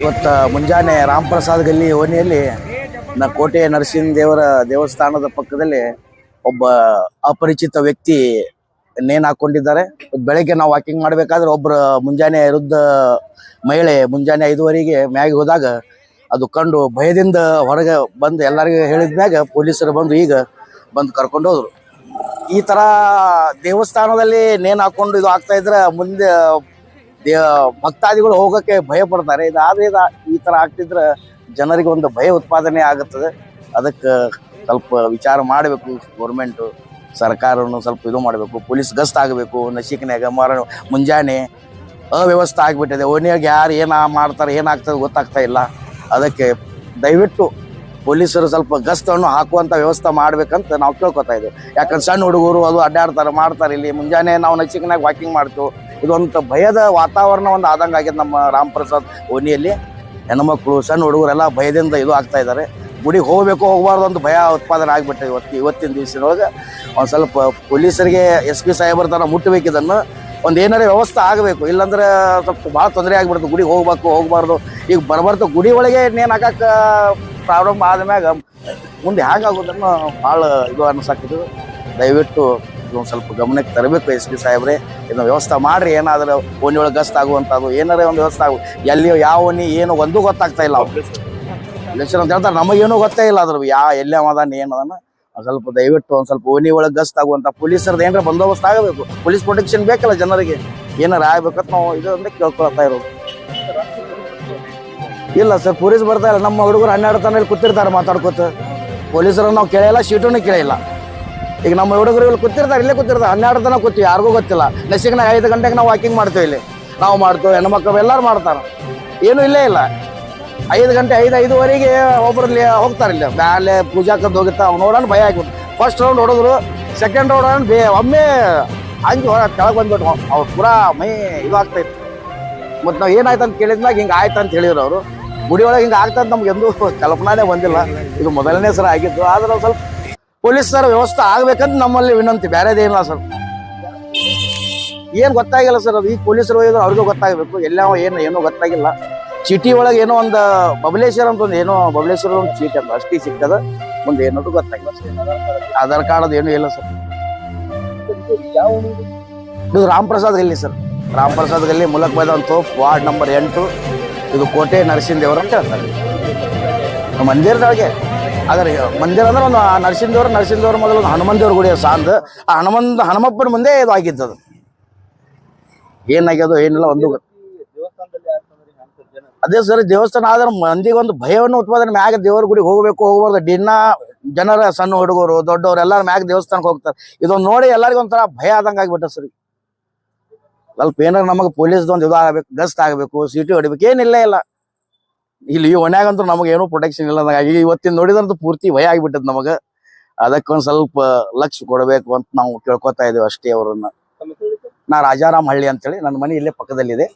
ಇವತ್ತು ಮುಂಜಾನೆ ರಾಮಪ್ರಸಾದ್ ಗಲ್ಲಿ ಓಣಿಯಲ್ಲಿ ಕೋಟೆ ನರಸಿಂಹ ದೇವರ ದೇವಸ್ಥಾನದ ಪಕ್ಕದಲ್ಲಿ ಒಬ್ಬ ಅಪರಿಚಿತ ವ್ಯಕ್ತಿ ನೇಣು ಹಾಕೊಂಡಿದ್ದಾರೆ. ಬೆಳಗ್ಗೆ ನಾವು ವಾಕಿಂಗ್ ಮಾಡಬೇಕಾದ್ರೆ ಒಬ್ಬರು ಮುಂಜಾನೆ ವೃದ್ಧ ಮಹಿಳೆ ಮುಂಜಾನೆ 5:15ಗೆ ಮ್ಯಾಗೆ ಹೋದಾಗ ಅದು ಕಂಡು ಭಯದಿಂದ ಹೊರಗೆ ಬಂದು ಎಲ್ಲರಿಗೂ ಹೇಳಿದ ಮ್ಯಾಗ ಪೊಲೀಸರು ಬಂದು ಈಗ ಬಂದು ಕರ್ಕೊಂಡು ಹೋದ್ರು. ಈ ಥರ ದೇವಸ್ಥಾನದಲ್ಲಿ ನೇಣು ಹಾಕೊಂಡು ಇದು ಆಗ್ತಾ ಇದ್ರೆ ಮುಂದೆ ಭಕ್ತಾದಿಗಳು ಹೋಗೋಕ್ಕೆ ಭಯ ಪಡ್ತಾರೆ. ಇದಾದ್ರೆ ಈ ಥರ ಆಗ್ತಿದ್ರೆ ಜನರಿಗೆ ಒಂದು ಭಯ ಉತ್ಪಾದನೆ ಆಗುತ್ತದೆ. ಅದಕ್ಕೆ ಸ್ವಲ್ಪ ವಿಚಾರ ಮಾಡಬೇಕು ಗೌರ್ಮೆಂಟು, ಸರ್ಕಾರವನ್ನು ಸ್ವಲ್ಪ ಇದು ಮಾಡಬೇಕು. ಪೊಲೀಸ್ ಗಸ್ತ್ ಆಗಬೇಕು. ನಶಿಕ್ನಾಗ ಮುಂಜಾನೆ ಅವ್ಯವಸ್ಥೆ ಆಗಿಬಿಟ್ಟಿದೆ. ಓಣಿಯಾಗ ಯಾರು ಮಾಡ್ತಾರೆ ಏನಾಗ್ತದೆ ಗೊತ್ತಾಗ್ತಾ ಇಲ್ಲ. ಅದಕ್ಕೆ ದಯವಿಟ್ಟು ಪೊಲೀಸರು ಸ್ವಲ್ಪ ಗಸ್ತನ್ನು ಹಾಕುವಂಥ ವ್ಯವಸ್ಥೆ ಮಾಡ್ಬೇಕಂತ ನಾವು ಕೇಳ್ಕೊತಾ ಇದ್ದೀವಿ. ಯಾಕಂದ್ರೆ ಸಣ್ಣ ಹುಡುಗರು ಅದು ಅಡ್ಡಾಡ್ತಾರೆ ಮಾಡ್ತಾರೆ. ಇಲ್ಲಿ ಮುಂಜಾನೆ ನಾವು ನಶಿಕ್ನಾಗ ವಾಕಿಂಗ್ ಮಾಡ್ತೀವಿ. ಇದೊಂದು ಭಯದ ವಾತಾವರಣ ಒಂದು ಆದಂಗೆ ಆಗಿದೆ ನಮ್ಮ ರಾಮಪ್ರಸಾದ್ ಓಣಿಯಲ್ಲಿ. ಹೆಣ್ಮಕ್ಳು ಸಣ್ಣ ಹುಡುಗರೆಲ್ಲ ಭಯದಿಂದ ಇದು ಆಗ್ತಾ ಇದ್ದಾರೆ. ಗುಡಿಗೆ ಹೋಗಬೇಕು ಹೋಗಬಾರ್ದು ಅಂತ ಭಯ ಉತ್ಪಾದನೆ ಆಗಿಬಿಟ್ಟೆ. ಇವತ್ತಿನ ದಿವಸದೊಳಗೆ ಒಂದು ಸ್ವಲ್ಪ ಪೊಲೀಸರಿಗೆ SP ಸಾಹೇಬರ ಥರ ಮುಟ್ಟಬೇಕಿದನ್ನು ಒಂದು ಏನಾರೇ ವ್ಯವಸ್ಥೆ ಆಗಬೇಕು. ಇಲ್ಲಾಂದ್ರೆ ಸ್ವಲ್ಪ ಭಾಳ ತೊಂದರೆ ಆಗಿಬಿಡ್ತು. ಗುಡಿಗೆ ಹೋಗಬಾರ್ದು. ಈಗ ಬರ್ಬಾರ್ದು ಗುಡಿ ಒಳಗೆ ನೇಣು ಹಾಕಕ್ಕೆ ಪ್ರಾಬ್ಲಮ್ ಆದ್ಮ್ಯಾಗ ಮುಂದೆ ಹೇಗಾಗೋದನ್ನು ಭಾಳ ಇದು ಅನ್ಸಾಕಿದ್ದು. ದಯವಿಟ್ಟು ಒಂದು ಸ್ವಲ್ಪ ಗಮನಕ್ಕೆ ತರಬೇಕು SP ಸಾಹೇಬ್ರೆ. ಇದನ್ನು ವ್ಯವಸ್ಥೆ ಮಾಡಿರಿ. ಏನಾದರೂ ಓಣಿ ಒಳಗೆ ಗಸ್ತ್ ಆಗುವಂಥದ್ದು ಏನಾರೇ ಒಂದು ವ್ಯವಸ್ಥೆ ಎಲ್ಲಿ ಯಾವ ಓಣಿ ಏನು ಒಂದೂ ಗೊತ್ತಾಗ್ತಾ ಇಲ್ಲ. ಅವ್ರು ಎಲೆಕ್ಷನ್ ಅಂತ ಹೇಳ್ತಾರೆ, ನಮಗೇನೂ ಗೊತ್ತೇ ಇಲ್ಲ ಅದ್ರ ಎಲ್ಲೇ ಅವದಾನ ಏನು ಅದನ್ನು ಸ್ವಲ್ಪ ದಯವಿಟ್ಟು ಒಂದು ಸ್ವಲ್ಪ ಓಣಿ ಒಳಗೆ ಗಸ್ತ್ ಆಗುವಂಥ ಪೊಲೀಸರದ್ದು ಏನಾರ ಬಂದೋಬಸ್ತ್ ಆಗಬೇಕು. ಪೊಲೀಸ್ ಪ್ರೊಟೆಕ್ಷನ್ ಬೇಕಲ್ಲ ಜನರಿಗೆ. ಏನಾರು ಆಗ್ಬೇಕಂತ ನಾವು ಇದು ಅಂತ ಕೇಳ್ಕೊಳ್ತಾ ಇರೋದು. ಇಲ್ಲ ಸರ್, ಪೊಲೀಸ್ ಬರ್ತಾ ಇಲ್ಲ. ನಮ್ಮ ಹುಡುಗರು 12 ತನಕ ಕೂತಿರ್ತಾರೆ ಮಾತಾಡ್ಕೋತ. ಪೊಲೀಸರನ್ನು ನಾವು ಕೇಳಿಲ್ಲ, ಸೀಟನ್ನು ಕೇಳಿಲ್ಲ. ಈಗ ನಮ್ಮ ಹುಡುಗರು ಇಲ್ಲಿ ಕೂತಿರ್ತಾರೆ, ಇಲ್ಲೇ ಕೂತಿರ್ತಾರೆ. 12 ತನಕ ಕೂತೀವಿ, ಯಾರಿಗೂ ಗೊತ್ತಿಲ್ಲ. ನಶಿಕ್ನಾಗ 5 ಗಂಟೆಗೆ ನಾವು ವಾಕಿಂಗ್ ಮಾಡ್ತೀವಿ. ಇಲ್ಲಿ ನಾವು ಮಾಡ್ತೀವಿ, ಹೆಣ್ಮಕ್ಳು ಎಲ್ಲರೂ ಮಾಡ್ತಾರೆ. ಏನೂ ಇಲ್ಲೇ ಇಲ್ಲ. 5 ಗಂಟೆ 5:05ಗೆ ಒಬ್ಬರಲ್ಲಿ ಹೋಗ್ತಾರೆ. ಇಲ್ಲಿ ಮ್ಯಾಲೆ ಪೂಜಾಕದ್ದು ಹೋಗಿರ್ತಾ ನೋಡೋಣ ಭಯ ಆಗ್ಬಿಟ್ಟು. ಫಸ್ಟ್ ರೌಂಡ್ ಹೊಡೆದ್ರು, ಸೆಕೆಂಡ್ ರೌಂಡ್ ಒಮ್ಮೆ ಹಂಗೆ ಕೆಳಗೆ ಬಂದ್ಬಿಟ್ಟು ಅವ್ರು ಪೂರಾ ಮೈ ಇದು ಆಗ್ತಾಯಿತ್ತು. ಮತ್ತು ನಾವು ಏನಾಯ್ತು ಅಂತ ಕೇಳಿದ್ಮ್ಯಾಗ ಹಿಂಗೆ ಆಯ್ತು ಅಂತ ಹೇಳಿದ್ರು ಅವರು. ಗುಡಿ ಒಳಗೆ ಹಿಂಗೆ ಆಗ್ತಂತ ನಮ್ಗೆ ಎಂದೂ ಕಲ್ಪನಾನೇ ಬಂದಿಲ್ಲ. ಇದು ಮೊದಲನೇ ಸಲ ಆಗಿದ್ದು. ಆದ್ರೆ ಸ್ವಲ್ಪ ಪೊಲೀಸರ ವ್ಯವಸ್ಥೆ ಆಗ್ಬೇಕಂತ ನಮ್ಮಲ್ಲಿ ವಿನಂತಿ, ಬೇರೆದೇನಿಲ್ಲ ಸರ್. ಏನು ಗೊತ್ತಾಗಿಲ್ಲ ಸರ್. ಅದು ಈಗ ಪೊಲೀಸರು ಹೋಗಿದ್ರು ಅವ್ರಿಗೂ ಗೊತ್ತಾಗಬೇಕು. ಎಲ್ಲ ಏನೂ ಗೊತ್ತಾಗಿಲ್ಲ. ಚೀಟಿ ಒಳಗೆ ಏನೋ ಒಂದು ಬಬಲೇಶ್ವರ ಅಂತ ಒಂದು ಏನೋ ಬಬಲೇಶ್ವರ ಒಂದು ಚೀಟಿ ಅಂತ ಅಷ್ಟೇ ಸಿಕ್ಕದ. ಮುಂದೆ ಏನೋದು ಗೊತ್ತಾಗಿಲ್ಲ ಸರ್. ಆಧಾರ್ ಕಾರ್ಡ್ ಅದು ಏನೂ ಇಲ್ಲ ಸರ್. ಇದು ರಾಮಪ್ರಸಾದ್ ಗಲ್ಲಿ ಸರ್. ರಾಮಪ್ರಸಾದ್ ಗಲ್ಲಿ ಮೂಲಕ ಬೈದಂತ ವಾರ್ಡ್ ನಂಬರ್ 8. ಇದು ಕೋಟೆ ನರಸಿಂಹ ದೇವರು ಅಂತ ಹೇಳ್ತಾರೆ. ಮಂದಿರದೊಳಗೆ ಆದರೆ ಮಂದಿರ ಅಂದ್ರೆ ಒಂದು ನರಸಿಂಹ ದೇವ್ರ ಮೊದಲು ಒಂದು ಹನುಮಂತ ದೇವ್ರ ಗುಡಿ ಸಾಂದ್. ಆ ಹನುಮಪ್ಪನ ಮುಂದೆ ಇದು ಆಗಿದ್ದದು. ಏನಾಗ್ಯದು ಏನಿಲ್ಲ ಒಂದು ಅದೇ ಸರ್. ದೇವಸ್ಥಾನ ಆದ್ರೆ ಮಂದಿಗೆ ಒಂದು ಭಯವನ್ನು ಉತ್ಪಾದನೆ ಮ್ಯಾಗ ದೇವ್ರ ಗುಡಿಗೆ ಹೋಗಬಾರ್ದು. ದಿನ ಜನರ ಸಣ್ಣ ಹುಡುಗರು ದೊಡ್ಡವರು ಎಲ್ಲರೂ ಮ್ಯಾಗ ದೇವಸ್ಥಾನಕ್ಕೆ ಹೋಗ್ತಾರೆ. ಇದೊಂದು ನೋಡಿ ಎಲ್ಲರಿಗೂ ಒಂಥರ ಭಯ ಆದಂಗೆ ಆಗಿಬಿಟ್ಟ ಸರ್. ಸ್ವಲ್ಪ ಏನಾರು ನಮಗೆ ಪೊಲೀಸ್ದೊಂದು ಇದು ಆಗಬೇಕು, ಗಸ್ಟ್ ಆಗಬೇಕು, ಸೀಟಿ ಹೊಡಿಬೇಕು. ಏನಿಲ್ಲ ಇಲ್ಲ ಇಲ್ಲಿ ಈ ಒಣ್ಯಾಗಂತೂ ನಮಗೇನೂ ಪ್ರೊಟೆಕ್ಷನ್ ಇಲ್ಲ. ಇವತ್ತಿನ ನೋಡಿದಂತೂ ಪೂರ್ತಿ ಭಯ ಆಗಿಬಿಟ್ಟದ ನಮಗೆ. ಅದಕ್ಕೊಂದು ಸ್ವಲ್ಪ ಲಕ್ಷ್ಯ ಕೊಡಬೇಕು ಅಂತ ನಾವು ಕೇಳ್ಕೊತಾ ಇದ್ದೀವಿ ಅಷ್ಟೇ ಅವರನ್ನ. ನಾ ರಾಜಾರಾಮ್ ಹಳ್ಳಿ ಅಂತೇಳಿ, ನನ್ನ ಮನೆ ಇಲ್ಲೇ ಪಕ್ಕದಲ್ಲಿದೆ.